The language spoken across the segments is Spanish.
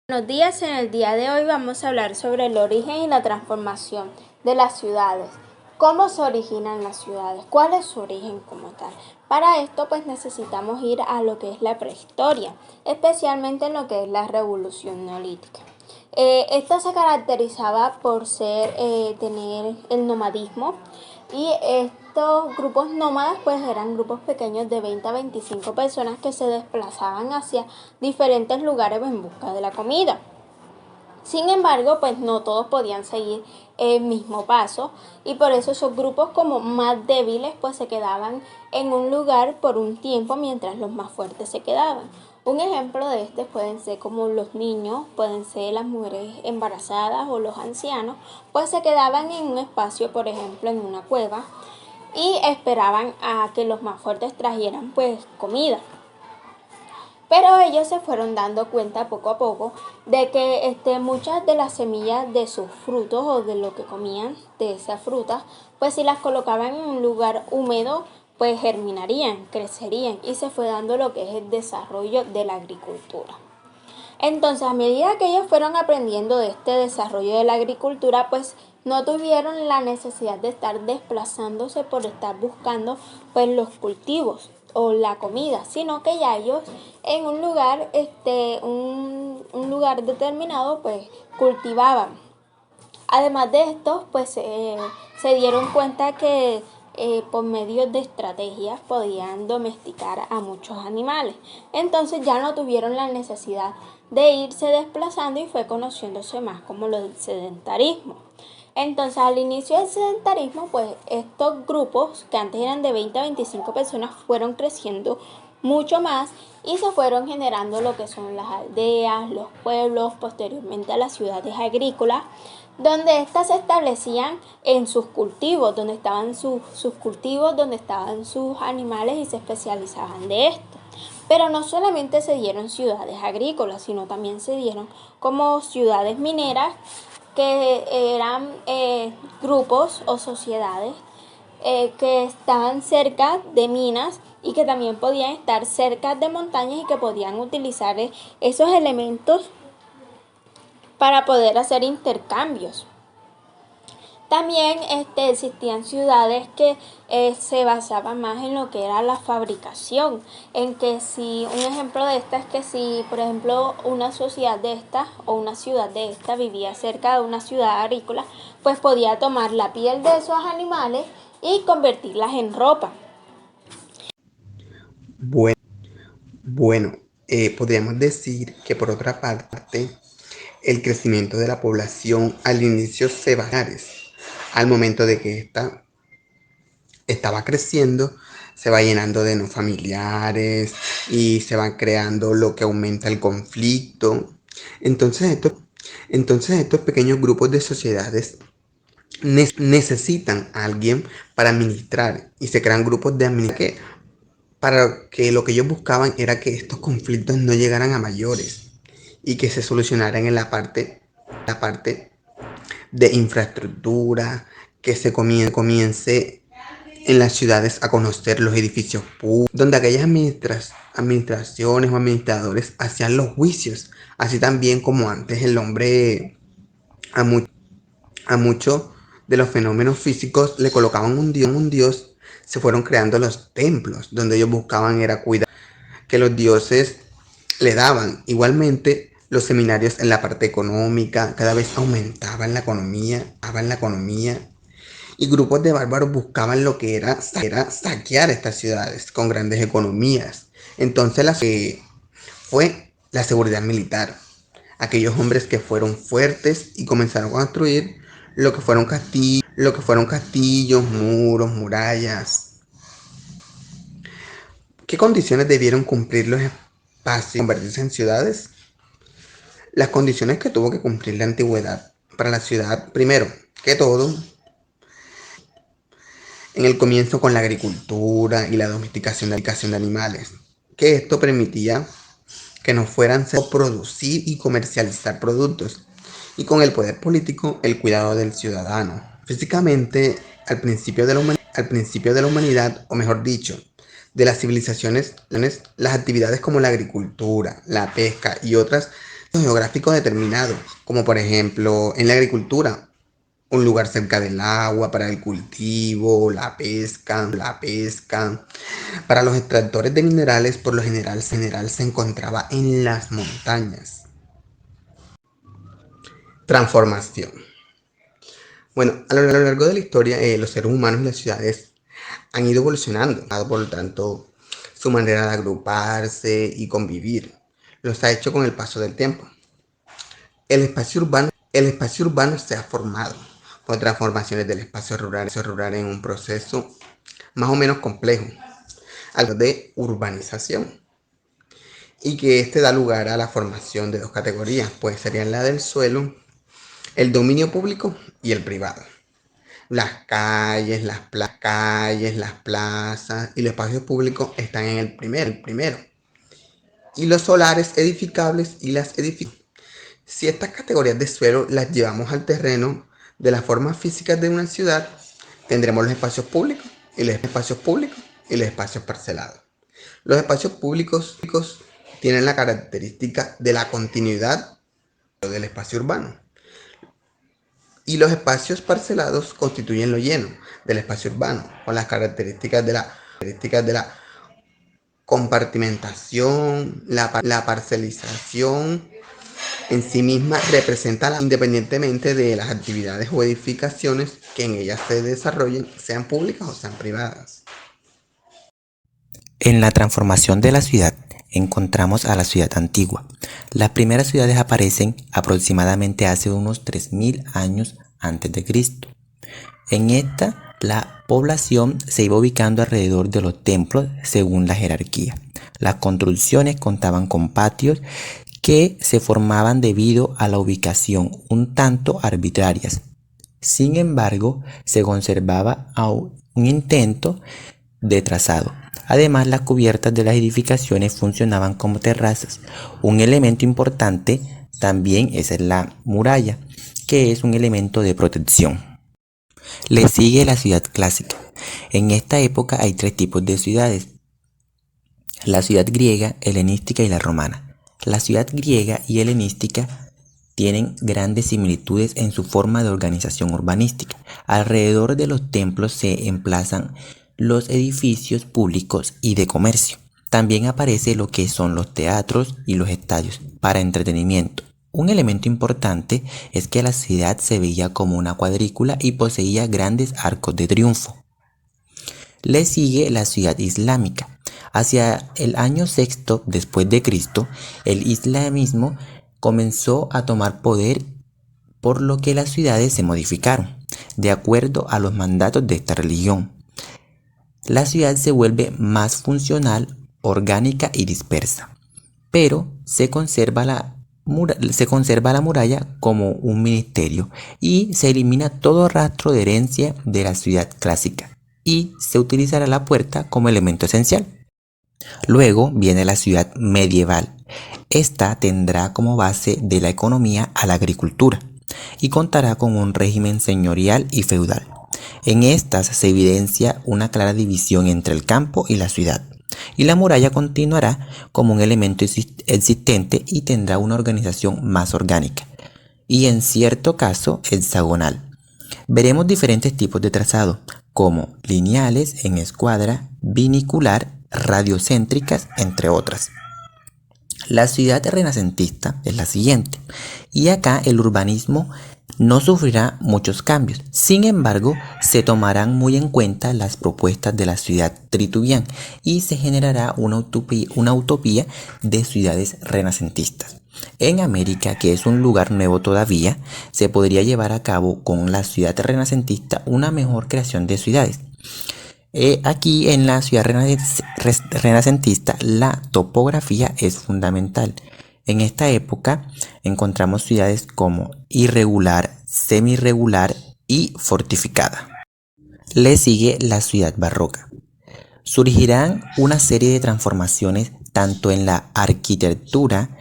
Buenos días, en el día de hoy vamos a hablar sobre el origen y la transformación de las ciudades. ¿Cómo se originan las ciudades? ¿Cuál es su origen como tal? Para esto pues necesitamos ir a lo que es la prehistoria, especialmente en lo que es la revolución neolítica. Esta se caracterizaba por tener el nomadismo y estos grupos nómadas pues eran grupos pequeños de 20 a 25 personas que se desplazaban hacia diferentes lugares en busca de la comida. Sin embargo, pues no todos podían seguir el mismo paso y por eso esos grupos como más débiles pues se quedaban en un lugar por un tiempo mientras los más fuertes se quedaban. Un ejemplo de este pueden ser como los niños, pueden ser las mujeres embarazadas o los ancianos, pues se quedaban en un espacio, por ejemplo, en una cueva y esperaban a que los más fuertes trajeran pues comida. Pero ellos se fueron dando cuenta poco a poco de que muchas de las semillas de sus frutos o de lo que comían de esas frutas, pues si las colocaban en un lugar húmedo, pues germinarían, crecerían y se fue dando lo que es el desarrollo de la agricultura. Entonces, a medida que ellos fueron aprendiendo de este desarrollo de la agricultura, pues no tuvieron la necesidad de estar desplazándose por estar buscando pues los cultivos o la comida, sino que ya ellos en un lugar, un lugar determinado, pues cultivaban. Además de esto, pues se dieron cuenta que por medio de estrategias podían domesticar a muchos animales. Entonces ya no tuvieron la necesidad de irse desplazando y fue conociéndose más como lo del sedentarismo. Entonces al inicio del sedentarismo, pues estos grupos que antes eran de 20 a 25 personas fueron creciendo mucho más y se fueron generando lo que son las aldeas, los pueblos, posteriormente a las ciudades agrícolas, donde éstas se establecían en sus cultivos, donde estaban sus cultivos, donde estaban sus animales y se especializaban de esto. Pero no solamente se dieron ciudades agrícolas, sino también se dieron como ciudades mineras, que eran grupos o sociedades que estaban cerca de minas y que también podían estar cerca de montañas y que podían utilizar esos elementos para poder hacer intercambios. También existían ciudades que se basaban más en lo que era la fabricación, en que si un ejemplo de esta es que si por ejemplo una sociedad de esta o una ciudad de esta vivía cerca de una ciudad agrícola, pues podía tomar la piel de esos animales y convertirlas en ropa. Bueno, bueno, podríamos decir que por otra parte, el crecimiento de la población al inicio se basa al momento de que ésta estaba creciendo, se va llenando de no familiares y se van creando lo que aumenta el conflicto. Entonces estos pequeños grupos de sociedades necesitan a alguien para administrar y se crean grupos de administración para que lo que ellos buscaban era que estos conflictos no llegaran a mayores y que se solucionaran en la parte de infraestructura, que se comience en las ciudades a conocer los edificios públicos, donde aquellas administraciones o administradores hacían los juicios, así también como antes el hombre a, mu a muchos de los fenómenos físicos le colocaban un dios, se fueron creando los templos, donde ellos buscaban era cuidar que los dioses le daban. Igualmente, los seminarios en la parte económica cada vez aumentaban la economía y grupos de bárbaros buscaban lo que era saquear estas ciudades con grandes economías. Entonces fue la seguridad militar. Aquellos hombres que fueron fuertes y comenzaron a construir lo que fueron castillos, muros, murallas. ¿Qué condiciones debieron cumplir los espacios para convertirse en ciudades? Las condiciones que tuvo que cumplir la antigüedad para la ciudad, primero que todo, en el comienzo con la agricultura y la domesticación de animales, que esto permitía que no fueran producir y comercializar productos, y con el poder político, el cuidado del ciudadano. Físicamente, al principio de la humanidad, o mejor dicho, de las civilizaciones, las actividades como la agricultura, la pesca y otras geográfico determinado, como por ejemplo en la agricultura, un lugar cerca del agua para el cultivo, la pesca. Para los extractores de minerales, por lo general se encontraba en las montañas. Transformación. Bueno, a lo largo de la historia, los seres humanos y las ciudades han ido evolucionando, por lo tanto, su manera de agruparse y convivir los ha hecho con el paso del tiempo. El espacio urbano se ha formado por transformaciones del espacio rural en un proceso más o menos complejo, algo de urbanización, y que este da lugar a la formación de dos categorías, pues serían la del suelo, el dominio público y el privado. Las calles, las plazas y los espacios públicos están en el primero. Y los solares edificables y las edificaciones. Si estas categorías de suelo las llevamos al terreno de las formas físicas de una ciudad, tendremos los espacios públicos y los espacios parcelados. Los espacios públicos tienen la característica de la continuidad del espacio urbano. Y los espacios parcelados constituyen lo lleno del espacio urbano, con las características de la compartimentación, la parcelización en sí misma representa, independientemente de las actividades o edificaciones que en ellas se desarrollen, sean públicas o sean privadas. En la transformación de la ciudad encontramos a la ciudad antigua. Las primeras ciudades aparecen aproximadamente hace unos 3000 años antes de Cristo. En esta, la población se iba ubicando alrededor de los templos según la jerarquía. Las construcciones contaban con patios que se formaban debido a la ubicación un tanto arbitrarias. Sin embargo, se conservaba aún un intento de trazado. Además, las cubiertas de las edificaciones funcionaban como terrazas. Un elemento importante también es la muralla, que es un elemento de protección. Le sigue la ciudad clásica. En esta época hay tres tipos de ciudades: la ciudad griega, helenística y la romana. La ciudad griega y helenística tienen grandes similitudes en su forma de organización urbanística. Alrededor de los templos se emplazan los edificios públicos y de comercio. También aparece lo que son los teatros y los estadios para entretenimiento. Un elemento importante es que la ciudad se veía como una cuadrícula y poseía grandes arcos de triunfo. Le sigue la ciudad islámica. Hacia el año VI después de Cristo, el islamismo comenzó a tomar poder, por lo que las ciudades se modificaron de acuerdo a los mandatos de esta religión. La ciudad se vuelve más funcional, orgánica y dispersa, pero se conserva la muralla como un ministerio y se elimina todo rastro de herencia de la ciudad clásica y se utilizará la puerta como elemento esencial. Luego viene la ciudad medieval. Esta tendrá como base de la economía a la agricultura y contará con un régimen señorial y feudal. En estas se evidencia una clara división entre el campo y la ciudad, y la muralla continuará como un elemento existente y tendrá una organización más orgánica, y en cierto caso hexagonal. Veremos diferentes tipos de trazado, como lineales, en escuadra, vinicular, radiocéntricas, entre otras. La ciudad renacentista es la siguiente, y acá el urbanismo no sufrirá muchos cambios. Sin embargo, se tomarán muy en cuenta las propuestas de la ciudad Tritubian y se generará una utopía de ciudades renacentistas. En América, que es un lugar nuevo todavía, se podría llevar a cabo con la ciudad renacentista una mejor creación de ciudades. Aquí en la ciudad renacentista la topografía es fundamental. En esta época encontramos ciudades como irregular, semi-irregular y fortificada. Le sigue la ciudad barroca. Surgirán una serie de transformaciones tanto en la arquitectura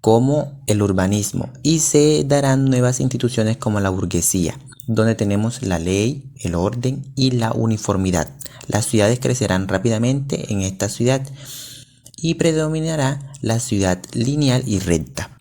como el urbanismo y se darán nuevas instituciones como la burguesía, donde tenemos la ley, el orden y la uniformidad. Las ciudades crecerán rápidamente en esta ciudad y predominará la ciudad lineal y recta.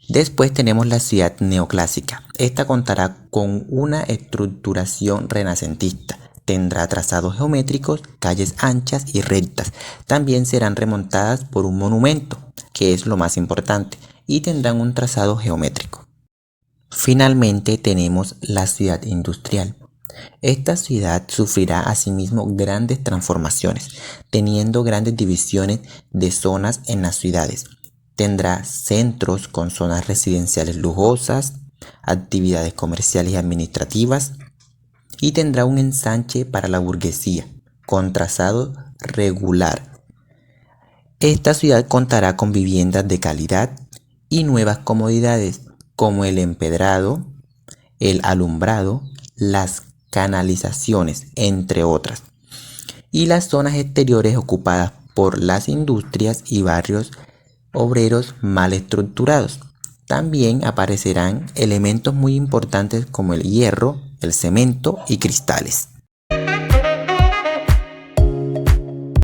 Después tenemos la ciudad neoclásica. Esta contará con una estructuración renacentista. Tendrá trazados geométricos, calles anchas y rectas. También serán remontadas por un monumento, que es lo más importante, y tendrán un trazado geométrico. Finalmente tenemos la ciudad industrial. Esta ciudad sufrirá asimismo grandes transformaciones, teniendo grandes divisiones de zonas en las ciudades. Tendrá centros con zonas residenciales lujosas, actividades comerciales y administrativas, y tendrá un ensanche para la burguesía, con trazado regular. Esta ciudad contará con viviendas de calidad y nuevas comodidades, como el empedrado, el alumbrado, las canalizaciones, entre otras, y las zonas exteriores ocupadas por las industrias y barrios obreros mal estructurados. También aparecerán elementos muy importantes como el hierro, el cemento y cristales.